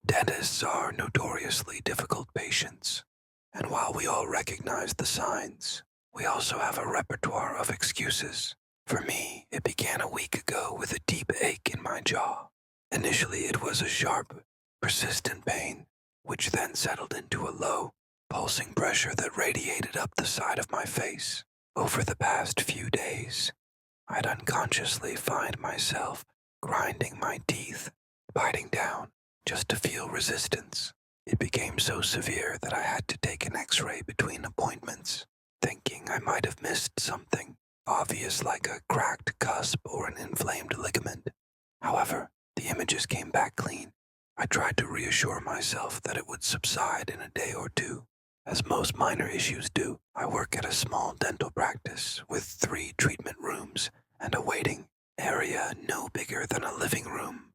Dentists are notoriously difficult patients, and while we all recognize the signs, we also have a repertoire of excuses. For me, it began a week ago with a deep ache in my jaw. Initially, it was a sharp, persistent pain, which then settled into a low, pulsing pressure that radiated up the side of my face. Over the past few days, I'd unconsciously find myself grinding my teeth, biting down, just to feel resistance. It became so severe that I had to take an x-ray between appointments, thinking I might have missed something obvious like a cracked cusp or an inflamed ligament. However, the images came back clean. I tried to reassure myself that it would subside in a day or two. As most minor issues do, I work at a small dental practice with 3 treatment rooms and a waiting area no bigger than a living room.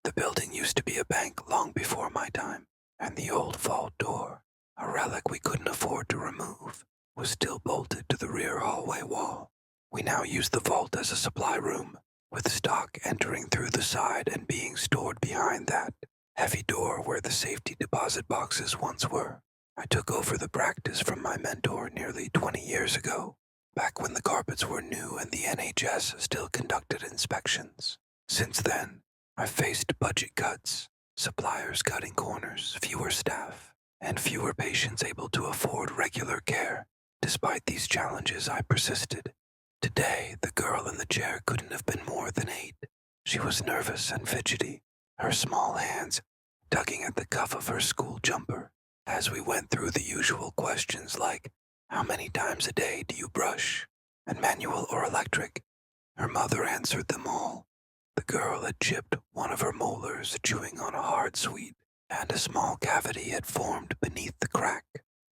The building used to be a bank long before my time, and the old vault door, a relic we couldn't afford to remove, was still bolted to the rear hallway wall. We now use the vault as a supply room, with stock entering through the side and being stored behind that heavy door where the safety deposit boxes once were. I took over the practice from my mentor nearly 20 years ago, back when the carpets were new and the NHS still conducted inspections. Since then, I've faced budget cuts, suppliers cutting corners, fewer staff, and fewer patients able to afford regular care. Despite these challenges, I persisted. Today, the girl in the chair couldn't have been more than 8. She was nervous and fidgety, her small hands tugging at the cuff of her school jumper. As we went through the usual questions like, how many times a day do you brush? And manual or electric? Her mother answered them all. The girl had chipped one of her molars chewing on a hard sweet, and a small cavity had formed beneath the crack,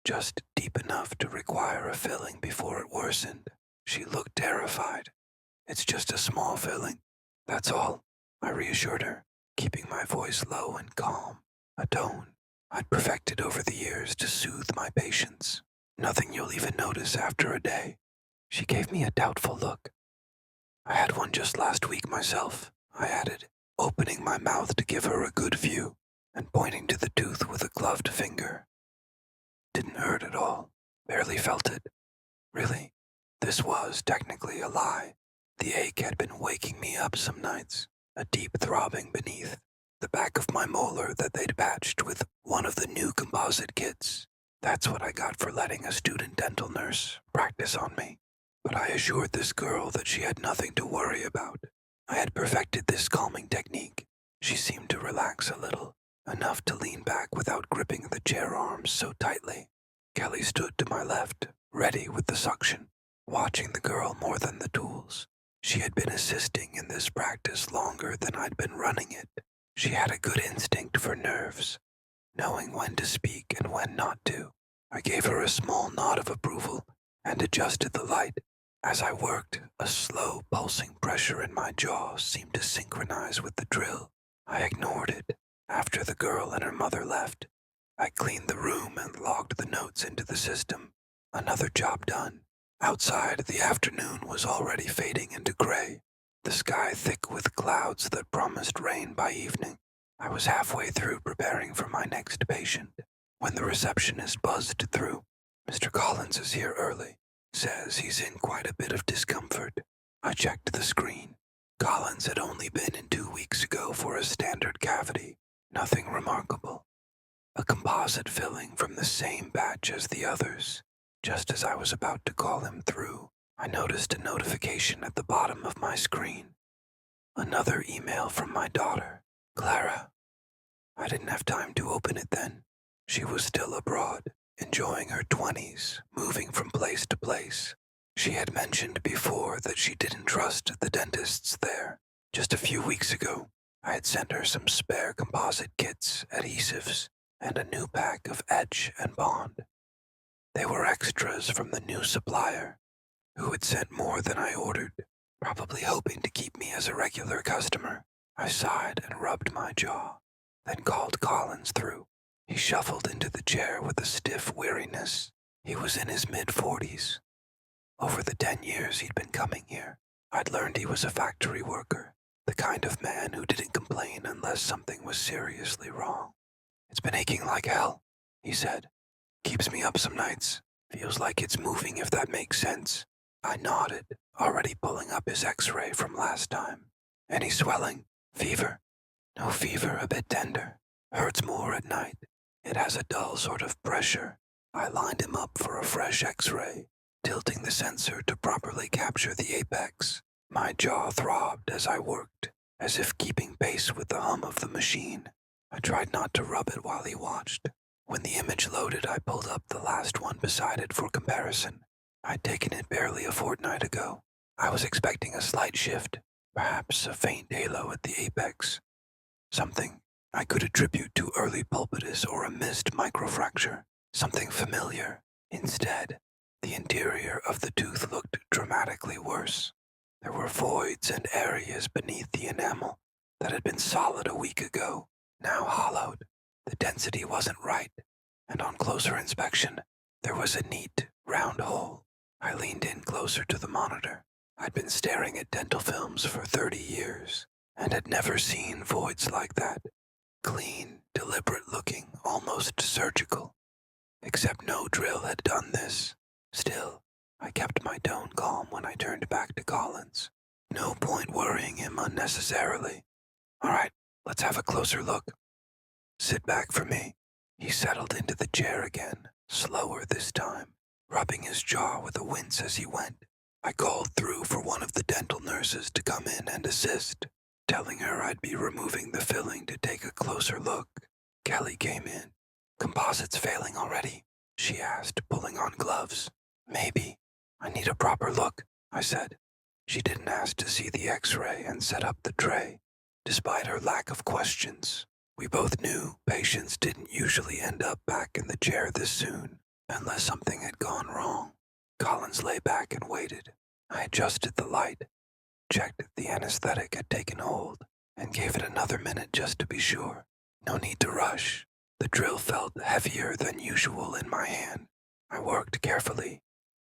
just deep enough to require a filling before it worsened. She looked terrified. It's just a small filling. That's all, I reassured her, keeping my voice low and calm, a tone I'd perfected over the years to soothe my patients. Nothing you'll even notice after a day. She gave me a doubtful look. I had one just last week myself, I added, opening my mouth to give her a good view and pointing to the tooth with a gloved finger. Didn't hurt at all. Barely felt it. Really, this was technically a lie. The ache had been waking me up some nights, a deep throbbing beneath the back of my molar that they'd patched with one of the new composite kits. That's what I got for letting a student dental nurse practice on me. But I assured this girl that she had nothing to worry about. I had perfected this calming technique. She seemed to relax a little, enough to lean back without gripping the chair arms so tightly. Kelly stood to my left, ready with the suction, watching the girl more than the tools. She had been assisting in this practice longer than I'd been running it. She had a good instinct for nerves, knowing when to speak and when not to. I gave her a small nod of approval and adjusted the light. As I worked, a slow, pulsing pressure in my jaw seemed to synchronize with the drill. I ignored it. After the girl and her mother left, I cleaned the room and logged the notes into the system. Another job done. Outside, the afternoon was already fading into gray, the sky thick with clouds that promised rain by evening. I was halfway through preparing for my next patient when the receptionist buzzed through. Mr. Collins is here early. Says he's in quite a bit of discomfort. I checked the screen. Collins had only been in 2 weeks ago for a standard cavity. Nothing remarkable. A composite filling from the same batch as the others. Just as I was about to call him through, I noticed a notification at the bottom of my screen. Another email from my daughter, Clara. I didn't have time to open it then. She was still abroad, enjoying her 20s, moving from place to place. She had mentioned before that she didn't trust the dentists there. Just a few weeks ago, I had sent her some spare composite kits, adhesives, and a new pack of etch and bond. They were extras from the new supplier, who had sent more than I ordered, probably hoping to keep me as a regular customer. I sighed and rubbed my jaw, then called Collins through. He shuffled into the chair with a stiff weariness. He was in his mid-40s. Over the 10 years he'd been coming here, I'd learned he was a factory worker, the kind of man who didn't complain unless something was seriously wrong. It's been aching like hell, he said. Keeps me up some nights. Feels like it's moving, if that makes sense. I nodded, already pulling up his x-ray from last time. Any swelling? Fever? No fever, a bit tender. Hurts more at night. It has a dull sort of pressure. I lined him up for a fresh x-ray, tilting the sensor to properly capture the apex. My jaw throbbed as I worked, as if keeping pace with the hum of the machine. I tried not to rub it while he watched. When the image loaded, I pulled up the last one beside it for comparison. I'd taken it barely a fortnight ago. I was expecting a slight shift, perhaps a faint halo at the apex. Something I could attribute to early pulpitus or a missed microfracture. Something familiar. Instead, the interior of the tooth looked dramatically worse. There were voids and areas beneath the enamel that had been solid a week ago, now hollowed. The density wasn't right, and on closer inspection, there was a neat, round hole. I leaned in closer to the monitor. I'd been staring at dental films for 30 years, and had never seen voids like that. Clean, deliberate-looking, almost surgical. Except no drill had done this. Still, I kept my tone calm when I turned back to Collins. No point worrying him unnecessarily. All right, let's have a closer look. Sit back for me. He settled into the chair again, slower this time, rubbing his jaw with a wince as he went. I called through for one of the dental nurses to come in and assist, telling her I'd be removing the filling to take a closer look. Kelly came in. Composites failing already? She asked, pulling on gloves. Maybe. I need a proper look, I said. She didn't ask to see the x-ray and set up the tray, despite her lack of questions. We both knew patients didn't usually end up back in the chair this soon, unless something had gone wrong. Collins lay back and waited. I adjusted the light, checked if the anesthetic had taken hold, and gave it another minute just to be sure. No need to rush. The drill felt heavier than usual in my hand. I worked carefully,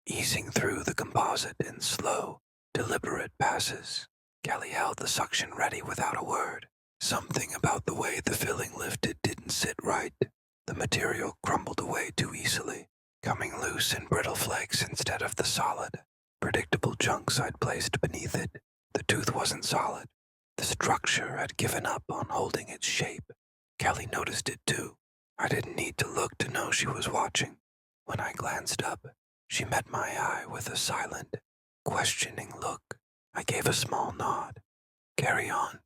easing through the composite in slow, deliberate passes. Kelly held the suction ready without a word. Something about the way the filling lifted didn't sit right. The material crumbled away too easily, coming loose in brittle flakes instead of the solid, predictable chunks I'd placed beneath it. The tooth wasn't solid. The structure had given up on holding its shape. Kelly noticed it too. I didn't need to look to know she was watching. When I glanced up, she met my eye with a silent, questioning look. I gave a small nod. Carry on.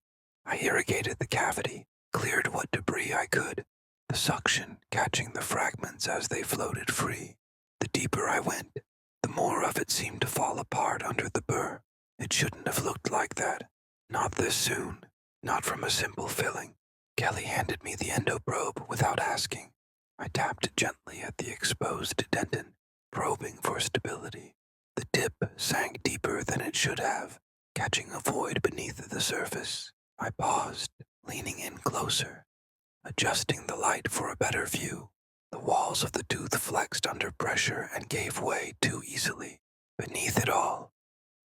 I irrigated the cavity, cleared what debris I could, the suction catching the fragments as they floated free. The deeper I went, the more of it seemed to fall apart under the burr. It shouldn't have looked like that. Not this soon. Not from a simple filling. Kelly handed me the endoprobe without asking. I tapped gently at the exposed dentin, probing for stability. The tip sank deeper than it should have, catching a void beneath the surface. I paused, leaning in closer, adjusting the light for a better view. The walls of the tooth flexed under pressure and gave way too easily. Beneath it all,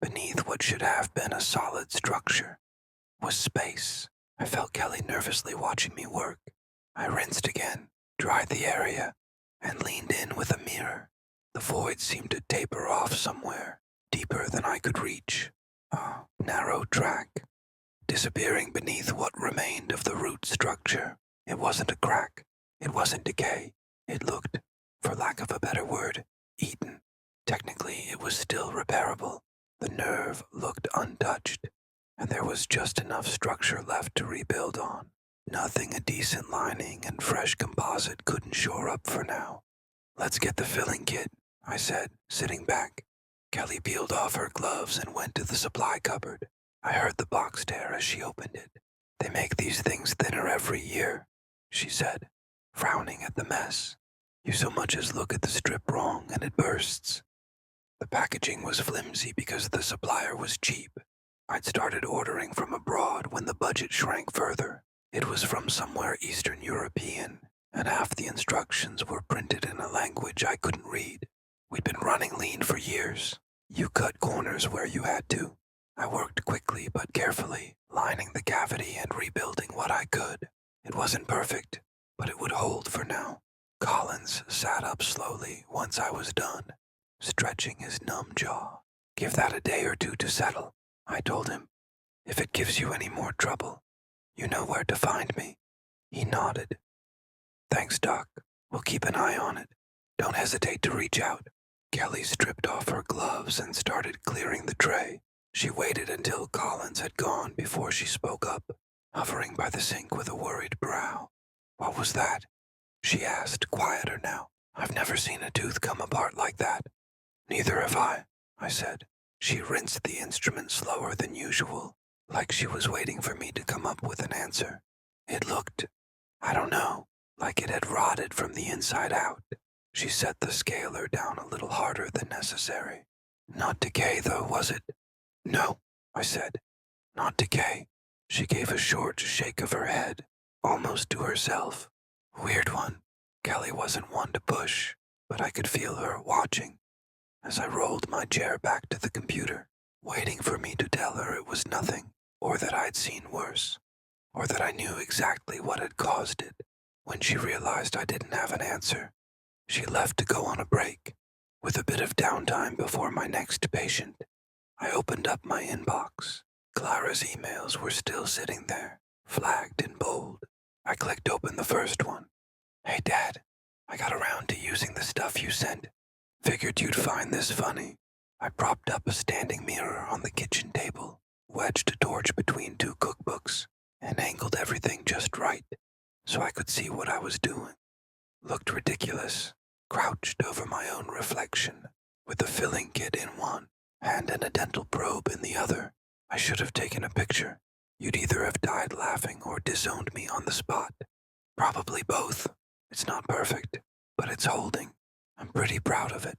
beneath what should have been a solid structure, was space. I felt Kelly nervously watching me work. I rinsed again, dried the area, and leaned in with a mirror. The void seemed to taper off somewhere, deeper than I could reach. A narrow track, disappearing beneath what remained of the root structure. It wasn't a crack. It wasn't decay. It looked, for lack of a better word, eaten. Technically, it was still repairable. The nerve looked untouched, and there was just enough structure left to rebuild on. Nothing a decent lining and fresh composite couldn't shore up for now. Let's get the filling kit, I said, sitting back. Kelly peeled off her gloves and went to the supply cupboard. I heard the box tear as she opened it. They make these things thinner every year, she said, frowning at the mess. You so much as look at the strip wrong and it bursts. The packaging was flimsy because the supplier was cheap. I'd started ordering from abroad when the budget shrank further. It was from somewhere Eastern European, and half the instructions were printed in a language I couldn't read. We'd been running lean for years. You cut corners where you had to. I worked quickly but carefully, lining the cavity and rebuilding what I could. It wasn't perfect, but it would hold over now. Collins sat up slowly once I was done, stretching his numb jaw. Give that a day or two to settle, I told him. If it gives you any more trouble, you know where to find me. He nodded. Thanks, Doc. We'll keep an eye on it. Don't hesitate to reach out. Kelly stripped off her gloves and started clearing the tray. She waited until Collins had gone before she spoke up, hovering by the sink with a worried brow. What was that? She asked, quieter now. I've never seen a tooth come apart like that. Neither have I said. She rinsed the instrument slower than usual, like she was waiting for me to come up with an answer. It looked, I don't know, like it had rotted from the inside out. She set the scaler down a little harder than necessary. Not decay, though, was it? No, I said. Not decay. She gave a short shake of her head, almost to herself. Weird one. Kelly wasn't one to push, but I could feel her watching as I rolled my chair back to the computer, waiting for me to tell her it was nothing, or that I'd seen worse, or that I knew exactly what had caused it. When she realized I didn't have an answer, she left to go on a break, with a bit of downtime before my next patient. I opened up my inbox. Clara's emails were still sitting there, flagged in bold. I clicked open the first one. Hey, Dad, I got around to using the stuff you sent. Figured you'd find this funny. I propped up a standing mirror on the kitchen table, wedged a torch between two cookbooks, and angled everything just right so I could see what I was doing. Looked ridiculous, crouched over my own reflection, with the filling kit in one hand and a dental probe in the other. I should have taken a picture. You'd either have died laughing or disowned me on the spot. Probably both. It's not perfect, but it's holding. I'm pretty proud of it,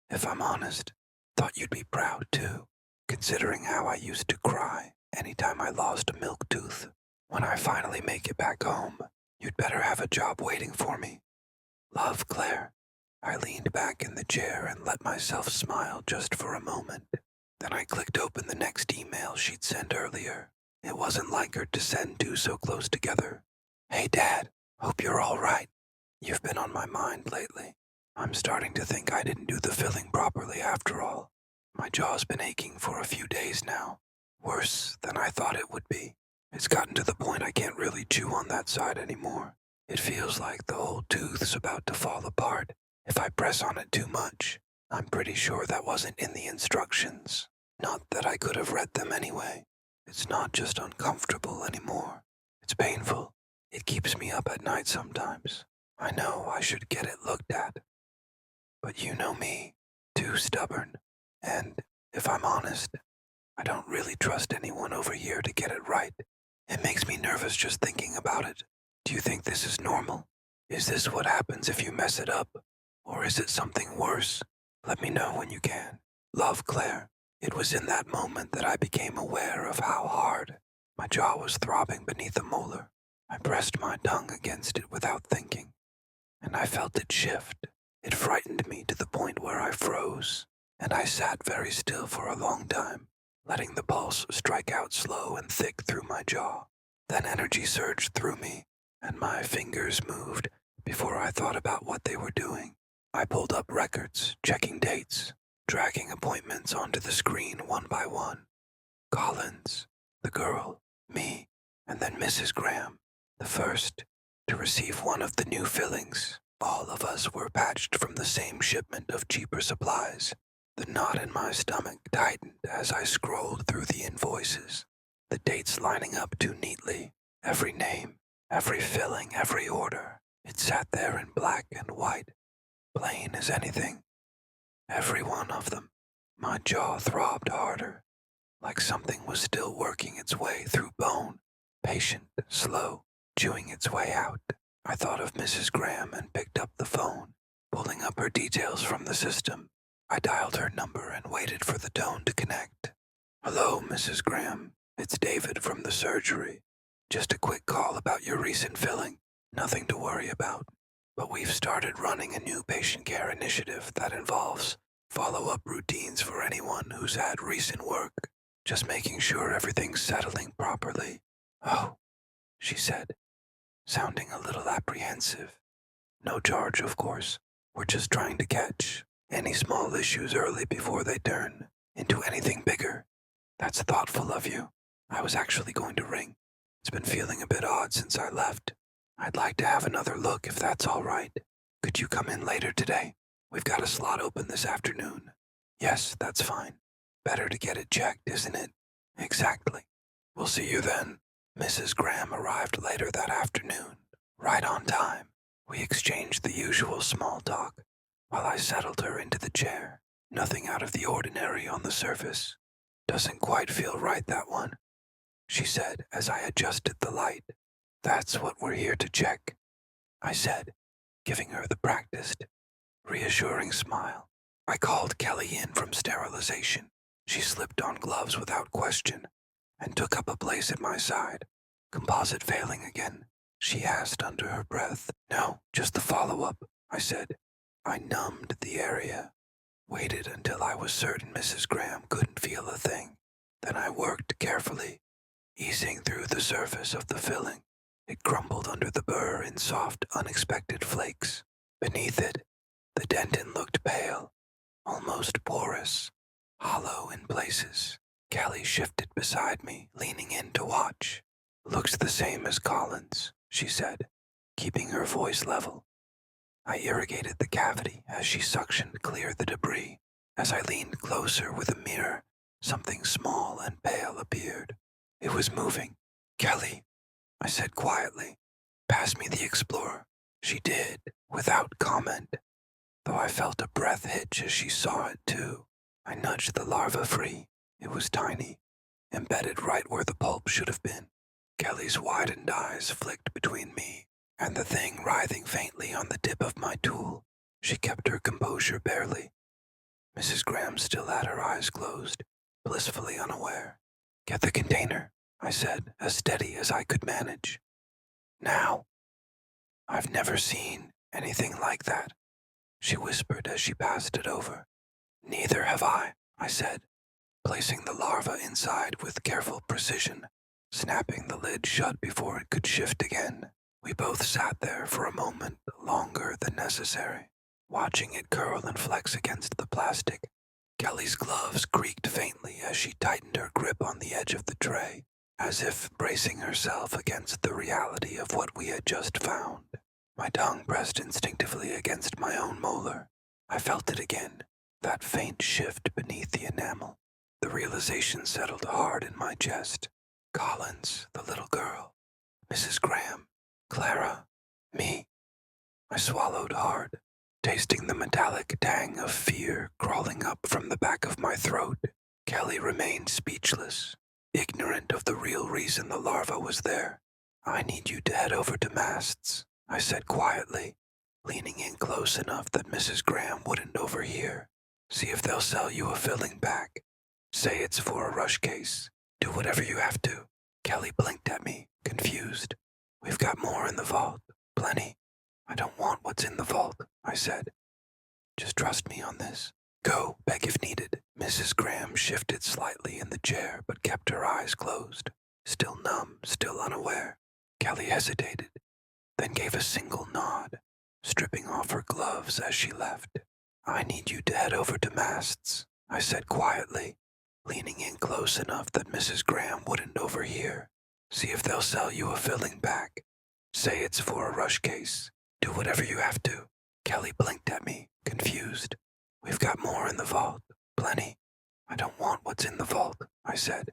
if I'm honest. Thought you'd be proud too, considering how I used to cry anytime I lost a milk tooth. When I finally make it back home, you'd better have a job waiting for me. Love, Claire. I leaned back in the chair and let myself smile just for a moment. Then I clicked open the next email she'd sent earlier. It wasn't like her to send two so close together. Hey, Dad, hope you're all right. You've been on my mind lately. I'm starting to think I didn't do the filling properly after all. My jaw's been aching for a few days now. Worse than I thought it would be. It's gotten to the point I can't really chew on that side anymore. It feels like the whole tooth's about to fall apart if I press on it too much. I'm pretty sure that wasn't in the instructions. Not that I could have read them anyway. It's not just uncomfortable anymore. It's painful. It keeps me up at night sometimes. I know I should get it looked at. But you know me, too stubborn. And, if I'm honest, I don't really trust anyone over here to get it right. It makes me nervous just thinking about it. Do you think this is normal? Is this what happens if you mess it up? Or is it something worse? Let me know when you can. Love, Claire. It was in that moment that I became aware of how hard my jaw was throbbing beneath a molar. I pressed my tongue against it without thinking, and I felt it shift. It frightened me to the point where I froze, and I sat very still for a long time, letting the pulse strike out slow and thick through my jaw. Then energy surged through me, and my fingers moved before I thought about what they were doing. I pulled up records, checking dates, dragging appointments onto the screen one by one. Collins, the girl, me, and then Mrs. Graham, the first to receive one of the new fillings. All of us were patched from the same shipment of cheaper supplies. The knot in my stomach tightened as I scrolled through the invoices, the dates lining up too neatly. Every name, every filling, every order. It sat there in black and white, plain as anything. Every one of them. My jaw throbbed harder, like something was still working its way through bone, patient, slow, chewing its way out. I thought of Mrs. Graham and picked up the phone, pulling up her details from the system. I dialed her number and waited for the tone to connect. Hello, Mrs. Graham. It's David from the surgery. Just a quick call about your recent filling. Nothing to worry about. But we've started running a new patient care initiative that involves follow-up routines for anyone who's had recent work. Just making sure everything's settling properly. Oh, she said, sounding a little apprehensive. No charge, of course. We're just trying to catch any small issues early before they turn into anything bigger. That's thoughtful of you. I was actually going to ring. It's been feeling a bit odd since I left. I'd like to have another look if that's all right. Could you come in later today? We've got a slot open this afternoon. Yes, that's fine. Better to get it checked, isn't it? Exactly. We'll see you then. Mrs. Graham arrived later that afternoon, right on time. We exchanged the usual small talk while I settled her into the chair. Nothing out of the ordinary on the surface. Doesn't quite feel right, that one, she said as I adjusted the light. That's what we're here to check, I said, giving her the practiced, reassuring smile. I called Kelly in from sterilization. She slipped on gloves without question and took up a place at my side. Composite failing again? She asked under her breath. No, just the follow-up, I said. I numbed the area, waited until I was certain Mrs. Graham couldn't feel a thing. Then I worked carefully, easing through the surface of the filling. It crumbled under the burr in soft, unexpected flakes. Beneath it, the dentin looked pale, almost porous, hollow in places. Kelly shifted beside me, leaning in to watch. Looks the same as Colin's, she said, keeping her voice level. I irrigated the cavity as she suctioned clear the debris. As I leaned closer with a mirror, something small and pale appeared. It was moving. Kelly, I said quietly, pass me the Explorer. She did, without comment, though I felt a breath hitch as she saw it too. I nudged the larva free. It was tiny, embedded right where the pulp should have been. Kelly's widened eyes flicked between me and the thing writhing faintly on the tip of my tool. She kept her composure barely. Mrs. Graham still had her eyes closed, blissfully unaware. Get the container, I said, as steady as I could manage. Now. I've never seen anything like that, she whispered as she passed it over. Neither have I said, placing the larva inside with careful precision, snapping the lid shut before it could shift again. We both sat there for a moment longer than necessary, watching it curl and flex against the plastic. Kelly's gloves creaked faintly as she tightened her grip on the edge of the tray, as if bracing herself against the reality of what we had just found. My tongue pressed instinctively against my own molar. I felt it again, that faint shift beneath the enamel. The realization settled hard in my chest. Collins, the little girl, Mrs. Graham, Clara, me. I swallowed hard, tasting the metallic tang of fear crawling up from the back of my throat. Kelly remained speechless, ignorant of the real reason the larva was there. I need you to head over to Masts, I said quietly, leaning in close enough that Mrs. Graham wouldn't overhear. See if they'll sell you a filling pack. Say it's for a rush case. Do whatever you have to. Kelly blinked at me, confused. We've got more in the vault. Plenty. I don't want what's in the vault, I said. Just trust me on this. Go, beg if needed. Mrs. Graham shifted slightly in the chair but kept her eyes closed. Still numb, still unaware. Kelly hesitated, then gave a single nod, stripping off her gloves as she left. I need you to head over to Masts, I said quietly, leaning in close enough that Mrs. Graham wouldn't overhear. See if they'll sell you a filling pack. Say it's for a rush case. Do whatever you have to. Kelly blinked at me, confused. We've got more in the vault. Plenty. I don't want what's in the vault, I said.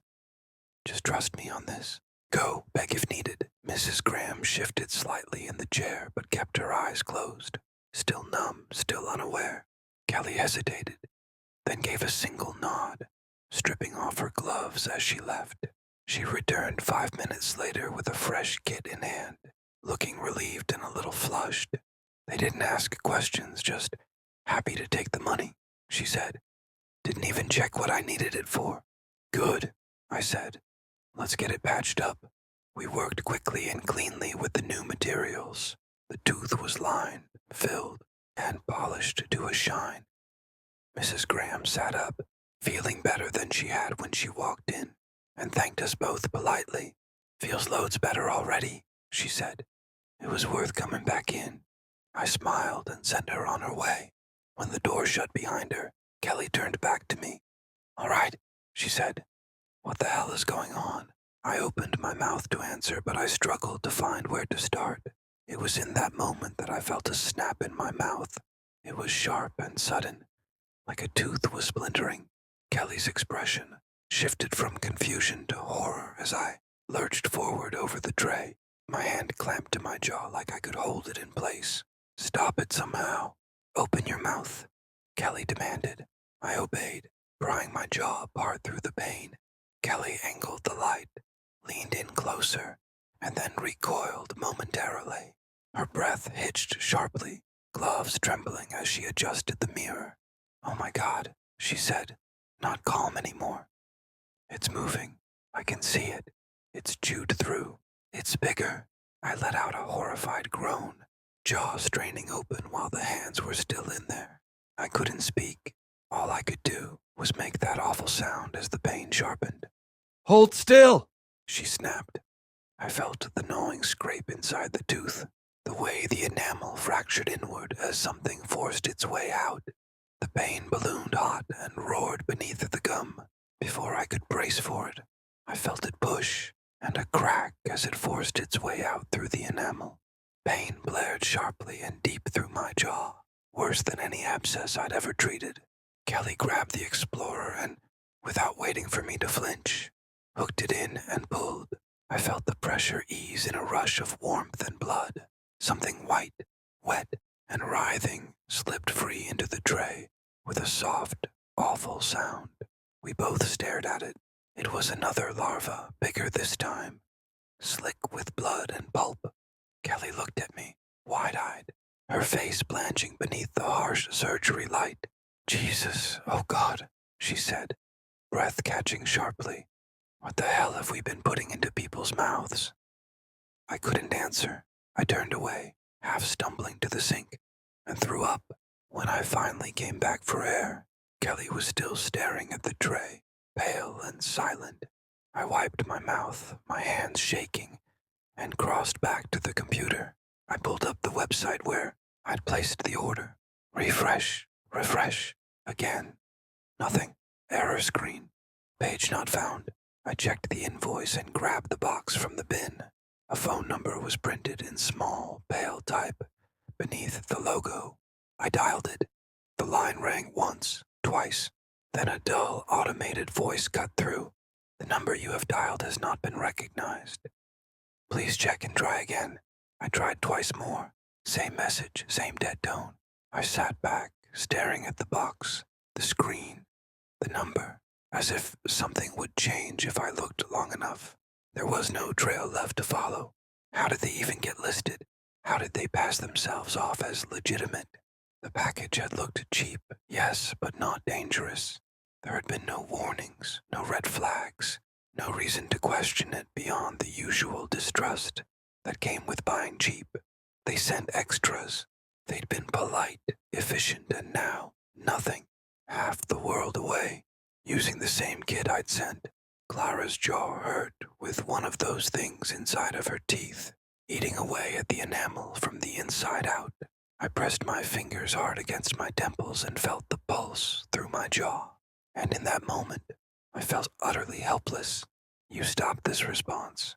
Just trust me on this. Go, beg if needed. Mrs. Graham shifted slightly in the chair but kept her eyes closed. Still numb, still unaware. Kelly hesitated, then gave a single nod, stripping off her gloves as she left. She returned 5 minutes later with a fresh kit in hand, looking relieved and a little flushed. They didn't ask questions, just happy to take the money, she said. Didn't even check what I needed it for. Good, I said. Let's get it patched up. We worked quickly and cleanly with the new materials. The tooth was lined, filled, and polished to a shine. Mrs. Graham sat up, feeling better than she had when she walked in, and thanked us both politely. Feels loads better already, she said. It was worth coming back in. I smiled and sent her on her way. When the door shut behind her, Kelly turned back to me. "All right," she said. "What the hell is going on?" I opened my mouth to answer, but I struggled to find where to start. It was in that moment that I felt a snap in my mouth. It was sharp and sudden, like a tooth was splintering. Kelly's expression shifted from confusion to horror as I lurched forward over the tray. My hand clamped to my jaw like I could hold it in place. "Stop it somehow. Open your mouth," Kelly demanded. I obeyed, prying my jaw apart through the pain. Kelly angled the light, leaned in closer, and then recoiled momentarily. Her breath hitched sharply, gloves trembling as she adjusted the mirror. "Oh my God," she said, not calm anymore. "It's moving. I can see it. It's chewed through. It's bigger." I let out a horrified groan, jaw straining open while the hands were still in there. I couldn't speak. All I could do was make that awful sound as the pain sharpened. "Hold still!" she snapped. I felt the gnawing scrape inside the tooth, the way the enamel fractured inward as something forced its way out. The pain ballooned hot and roared beneath the gum. Before I could brace for it, I felt it push and a crack as it forced its way out through the enamel. Pain blared sharply and deep through my jaw, worse than any abscess I'd ever treated. Kelly grabbed the Explorer and, without waiting for me to flinch, hooked it in and pulled. I felt the pressure ease in a rush of warmth and blood. Something white, wet, and writhing slipped free into the tray with a soft, awful sound. We both stared at it. It was another larva, bigger this time, slick with blood and pulp. Kelly looked at me, wide-eyed, her face blanching beneath the harsh surgery light. "Jesus, oh God," she said, breath catching sharply. "What the hell have we been putting into people's mouths?" I couldn't answer. I turned away, half stumbling to the sink, and threw up. When I finally came back for air, Kelly was still staring at the tray, pale and silent. I wiped my mouth, my hands shaking, and crossed back to the computer. I pulled up the website where I'd placed the order. Refresh, again. Nothing. Error screen. Page not found. I checked the invoice and grabbed the box from the bin. A phone number was printed in small, pale type beneath the logo. I dialed it. The line rang once, twice. Then a dull, automated voice cut through. "The number you have dialed has not been recognized. Please check and try again." I tried twice more. Same message, same dead tone. I sat back, staring at the box, the screen, the number, as if something would change if I looked long enough. There was no trail left to follow. How did they even get listed? How did they pass themselves off as legitimate? The package had looked cheap, yes, but not dangerous. There had been no warnings, no red flags, no reason to question it beyond the usual distrust that came with buying cheap. They sent extras. They'd been polite, efficient, and now nothing. Half the world away, using the same kit I'd sent. Clara's jaw hurt with one of those things inside of her teeth, eating away at the enamel from the inside out. I pressed my fingers hard against my temples and felt the pulse through my jaw. And in that moment, I felt utterly helpless. "You stop this response,"